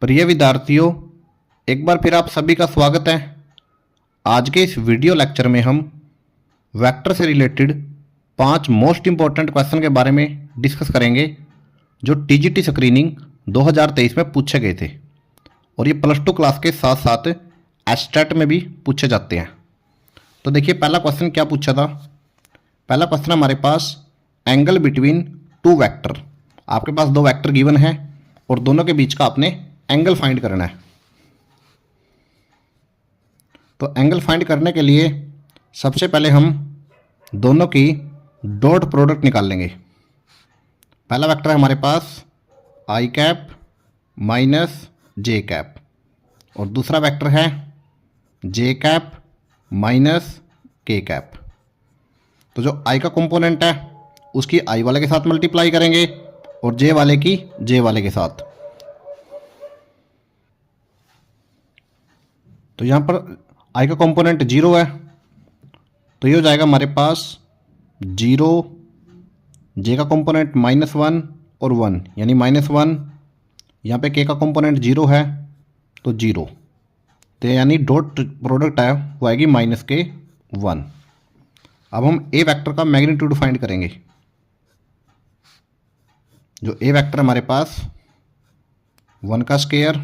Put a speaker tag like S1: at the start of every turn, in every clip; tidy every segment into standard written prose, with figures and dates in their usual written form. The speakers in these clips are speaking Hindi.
S1: प्रिय विद्यार्थियों, एक बार फिर आप सभी का स्वागत है। आज के इस वीडियो लेक्चर में हम वेक्टर से रिलेटेड 5 मोस्ट इंपॉर्टेंट क्वेश्चन के बारे में डिस्कस करेंगे जो टीजीटी स्क्रीनिंग 2023 में पूछे गए थे और ये प्लस 2 क्लास के साथ साथ एस्टेट में भी पूछे जाते हैं। तो देखिए पहला क्वेश्चन क्या पूछा था। पहला क्वेश्चन हमारे पास एंगल बिटवीन टू वेक्टर। आपके पास दो वेक्टर गिवन है और दोनों के बीच का आपने एंगल फाइंड करना है। तो एंगल फाइंड करने के लिए सबसे पहले हम दोनों की डॉट प्रोडक्ट निकाल लेंगे। पहला वेक्टर है हमारे पास आई कैप माइनस जे कैप और दूसरा वेक्टर है जे कैप माइनस के कैप। तो जो आई का कंपोनेंट है उसकी आई वाले के साथ मल्टीप्लाई करेंगे और जे वाले की जे वाले के साथ। तो यहाँ पर आई का कंपोनेंट 0 है तो ये हो जाएगा हमारे पास 0, जे का कंपोनेंट -1 और 1 यानी -1। यहाँ पे के का कंपोनेंट 0 है तो 0, तो यानी डॉट प्रोडक्ट है वो आएगी -के1। अब हम ए वेक्टर का मैग्नीट्यूड फाइंड करेंगे। जो ए वेक्टर हमारे पास 1 का स्क्वायर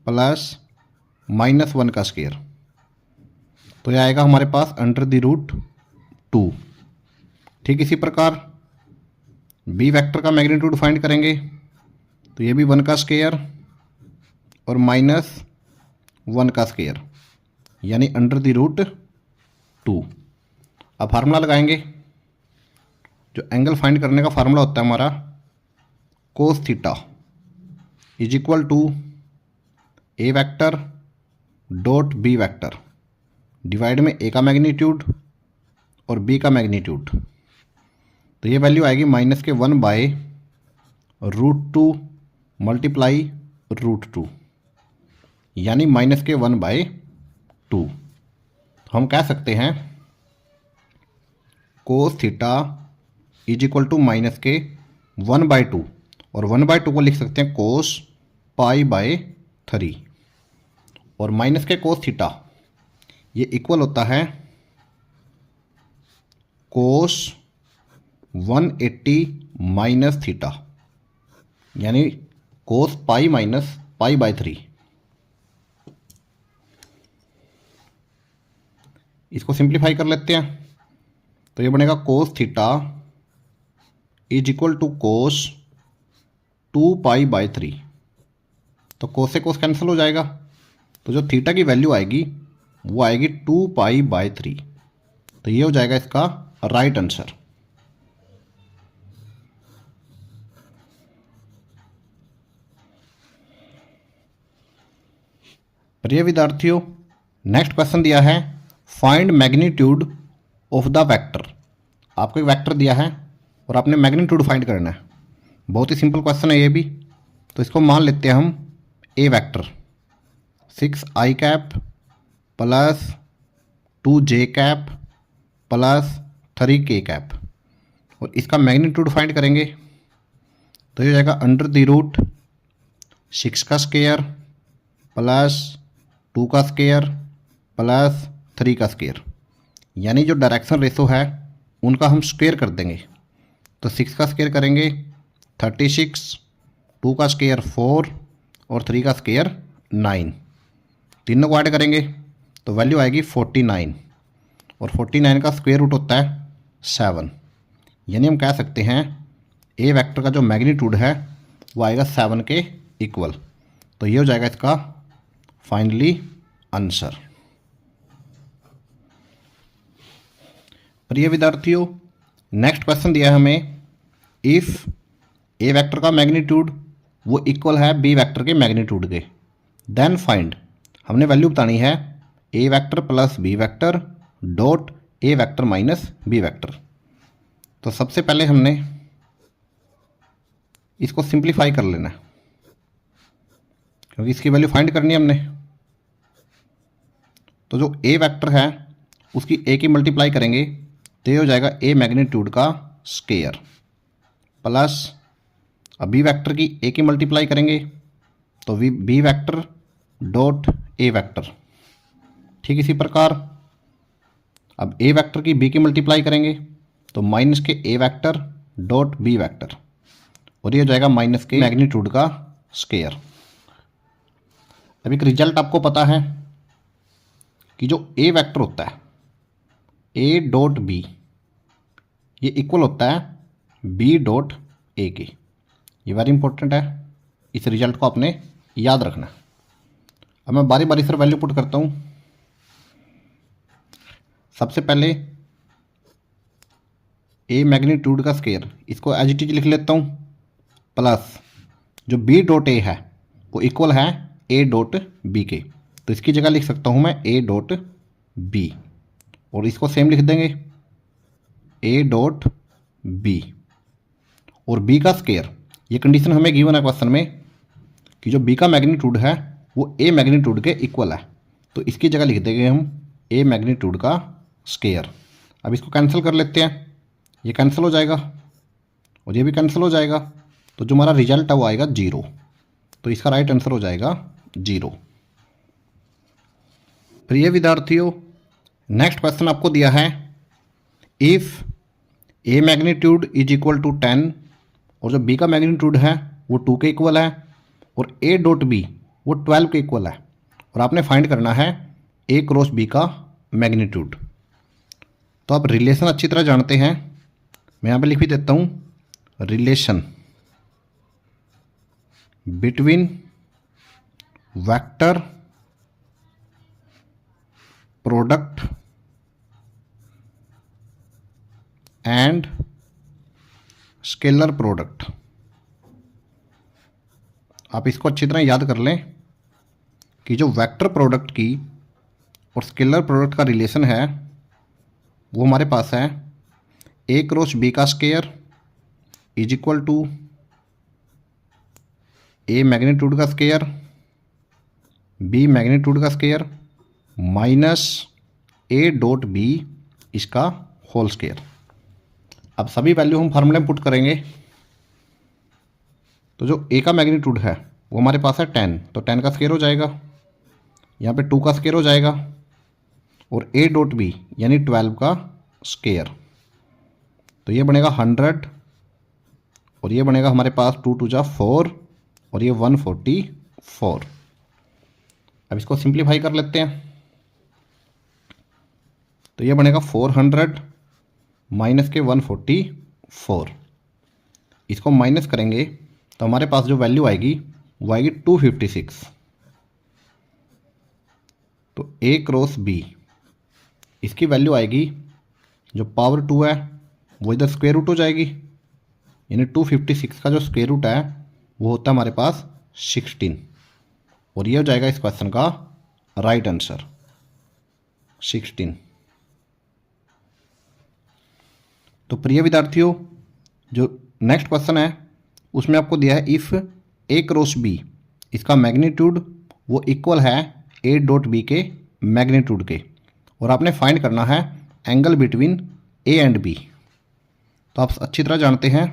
S1: प्लस -1 का स्क्वायर, तो यह आएगा हमारे पास √2। ठीक इसी प्रकार बी वेक्टर का मैग्नीट्यूड फाइंड करेंगे तो ये भी 1 का स्क्वायर और -1 का स्क्वायर यानी √2। अब फार्मूला लगाएंगे। जो एंगल फाइंड करने का फार्मूला होता है हमारा cos theta is equal to A vector dot B vector divide में ए का मैग्नीट्यूड और बी का मैग्नीट्यूड। तो ये वैल्यू आएगी -1/√2 मल्टीप्लाई √2 यानी -1/2। तो हम कह सकते हैं cos theta is equal to -1/2 और 1/2 को लिख सकते हैं कोस π/3 और माइनस के कोस थीटा ये इक्वल होता है कोस 180 माइनस थीटा यानी कोस π-π/3। इसको सिंप्लीफाई कर लेते हैं तो ये बनेगा cos theta is equal to cos 2π/3। तो कोस से कोस कैंसिल हो जाएगा तो जो थीटा की वैल्यू आएगी वो आएगी 2π/3। तो ये हो जाएगा इसका राइट आंसर। प्रिय विद्यार्थियों, नेक्स्ट क्वेश्चन दिया है find magnitude of the vector. आपको एक वेक्टर दिया है और आपने मैग्नीट्यूड फाइंड करना है। बहुत ही सिंपल क्वेश्चन है ये भी। तो इसको मान लेते हैं हम A vector 6i cap plus 2j cap plus 3k cap और इसका मैग्नीट्यूड फाइंड करेंगे तो ये हो जाएगा √6 का स्क्वायर प्लस 2 का स्क्वायर प्लस 3 का स्क्वायर यानी जो डायरेक्शन रेशो है उनका हम स्क्वायर कर देंगे। तो 6 का स्क्वायर करेंगे 36, 2 का स्क्वायर 4 और 3 का स्क्वायर 9। तीनों को ऐड करेंगे तो वैल्यू आएगी 49 और 49 का स्क्वायर रूट होता है 7 यानी हम कह सकते हैं ए वेक्टर का जो मैग्नीट्यूड है वो आएगा 7 के इक्वल। तो ये हो जाएगा इसका फाइनली आंसर। प्रिय विद्यार्थियों, नेक्स्ट क्वेश्चन दिया है हमें इफ़ ए वेक्टर का मैग्नीट्यूड वो इक्वल है बी वेक्टर के मैग्नीट्यूड के देन फाइंड। हमने वैल्यू बतानी है A vector plus B vector dot A vector minus B vector. तो सबसे पहले हमने इसको सिंप्लीफाई कर लेना है क्योंकि इसकी वैल्यू फाइंड करनी है हमने। तो जो ए वेक्टर है उसकी ए की मल्टीप्लाई करेंगे तो ये हो जाएगा ए मैग्नीट्यूड का स्क्वायर प्लस अब बी वेक्टर की ए की मल्टीप्लाई करेंगे तो B vector dot A vector. ठीक इसी प्रकार अब ए वेक्टर की बी की मल्टीप्लाई करेंगे तो माइनस के A vector dot B vector, और ये हो जाएगा माइनस के मैग्नीट्यूड का स्केयर। अब एक रिजल्ट आपको पता है कि जो ए वेक्टर होता है ए डॉट बी, ये इक्वल होता है बी डॉट ए के। ये वेरी इंपॉर्टेंट है, इस रिजल्ट को आपने याद रखना। अब मैं बारी बारी से वैल्यू पुट करता हूँ। सबसे पहले ए मैग्नीट्यूड का स्केयर, इसको एज इट इज लिख लेता हूँ, प्लस जो बी डॉट ए है वो इक्वल है ए डॉट बी के, तो इसकी जगह लिख सकता हूँ मैं ए डॉट बी, और इसको सेम लिख देंगे ए डॉट बी और बी का स्केयर। ये कंडीशन हमें गिवन है क्वेश्चन में कि जो बी का मैग्नीट्यूड है वो ए मैग्नीट्यूड के इक्वल है, तो इसकी जगह लिख देंगे हम ए मैग्नीट्यूड का स्केयर। अब इसको कैंसिल कर लेते हैं, ये कैंसिल हो जाएगा और ये भी कैंसिल हो जाएगा, तो जो हमारा रिजल्ट है वो आएगा 0। तो इसका राइट आंसर हो जाएगा 0। प्रिय विद्यार्थियों, नेक्स्ट क्वेश्चन आपको दिया है if A magnitude is equal to 10 और जो बी का मैग्नीट्यूड है वो 2 के इक्वल है और ए डॉट बी वो 12 के इक्वल है, और आपने फाइंड करना है ए क्रॉस बी का मैग्नीट्यूड। तो आप रिलेशन अच्छी तरह जानते हैं, मैं यहाँ पे लिख भी देता हूँ relation between vector product and scalar product. आप इसको अच्छी तरह याद कर लें कि जो वेक्टर प्रोडक्ट की और स्केलर प्रोडक्ट का रिलेशन है वो हमारे पास है ए क्रॉस बी का square is equal to A magnitude का स्केयर बी मैग्नीट्यूड का square minus A dot B इसका होल स्केयर। अब सभी वैल्यू हम फार्मूले में पुट करेंगे, तो जो ए का मैग्नीट्यूड है वो हमारे पास है 10, तो 10 का स्केयर हो जाएगा, यहाँ पे 2 का स्केयर हो जाएगा और ए डॉट बी यानी 12 का स्केयर, तो ये बनेगा 100 और ये बनेगा हमारे पास 2 2 जा 4 और ये 144। अब इसको सिंप्लीफाई कर लेते हैं, तो ये बनेगा 400 माइनस के 144। इसको माइनस करेंगे तो हमारे पास जो वैल्यू आएगी वो आएगी 256। तो ए क्रॉस बी इसकी वैल्यू आएगी, जो पावर 2 है वो इधर स्क्वायर रूट हो जाएगी, यानी 256 का जो स्क्वायर रूट है वो होता है हमारे पास 16, और ये हो जाएगा इस क्वेश्चन का राइट आंसर 16। तो प्रिय विद्यार्थियों, जो नेक्स्ट क्वेश्चन है उसमें आपको दिया है इफ़ ए क्रॉस बी, इसका मैग्नीट्यूड वो इक्वल है ए डॉट बी के मैग्नीट्यूड के, और आपने फाइंड करना है angle between A and B. तो आप अच्छी तरह जानते हैं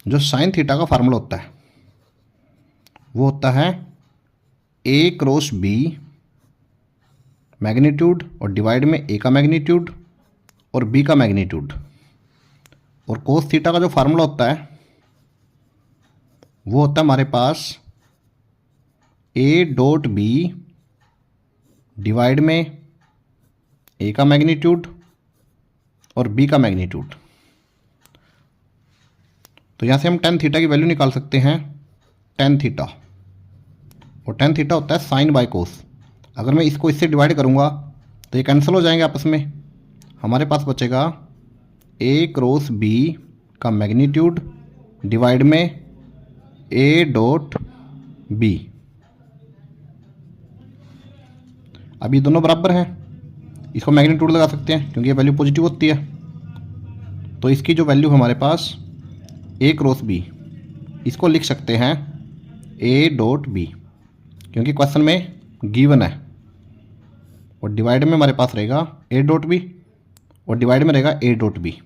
S1: जो साइन थीटा का फार्मूला होता है वो होता है ए क्रॉस बी मैग्नीट्यूड और डिवाइड में ए का मैग्नीट्यूड और बी का मैग्नीट्यूड, और कोस थीटा का जो फार्मूला होता है वो होता है हमारे पास ए डॉट बी डिवाइड में ए का मैग्नीट्यूड और बी का मैग्नीट्यूड। तो यहाँ से हम tan थीटा की वैल्यू निकाल सकते हैं, tan थीटा, और tan थीटा होता है साइन बाय कोस। अगर मैं इसको इससे डिवाइड करूँगा तो ये कैंसिल हो जाएंगे आपस में, हमारे पास बचेगा ए क्रॉस बी का मैग्नीट्यूड डिवाइड में ए डॉट बी। अब ये दोनों बराबर हैं, इसको मैग्नीट्यूड लगा सकते हैं क्योंकि ये वैल्यू पॉजिटिव होती है, तो इसकी जो वैल्यू हमारे पास ए क्रॉस बी, इसको लिख सकते हैं ए डॉट बी, क्योंकि क्वेश्चन में गिवन है, और डिवाइड में हमारे पास रहेगा ए डॉट बी और डिवाइड में रहेगा ए डॉट बी।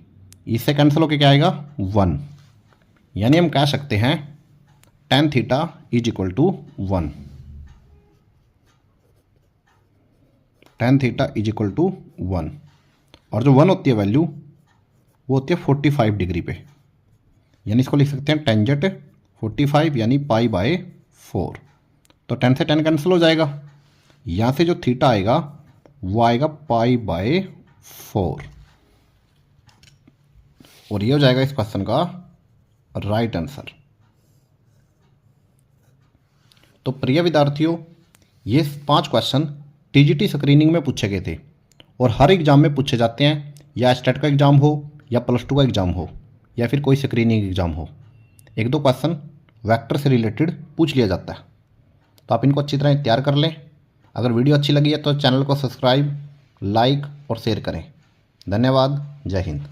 S1: इससे कैंसिल होकर क्या आएगा 1, यानी हम कह सकते हैं tan theta is equal to 1, tan theta is equal to 1, और जो 1 होती है वैल्यू वो होती है 45 डिग्री पे, यानी इसको लिख सकते हैं टेंजेंट 45 यानी पाई बाय 4। तो 10 से 10 कैंसिल हो जाएगा, यहाँ से जो थीटा आएगा वो आएगा पाई बाय 4, और ये हो जाएगा इस क्वेश्चन का राइट आंसर। तो प्रिय विद्यार्थियों, ये 5 क्वेश्चन टीजीटी स्क्रीनिंग में पूछे गए थे और हर एग्जाम में पूछे जाते हैं, या स्टेट का एग्ज़ाम हो या +2 का एग्ज़ाम हो या फिर कोई स्क्रीनिंग एग्ज़ाम हो। 1-2 क्वेश्चन वेक्टर से रिलेटेड पूछ लिया जाता है, तो आप इनको अच्छी तरह तैयार कर लें। अगर वीडियो अच्छी लगी है तो चैनल को सब्सक्राइब, लाइक और शेयर करें। धन्यवाद। जय हिंद।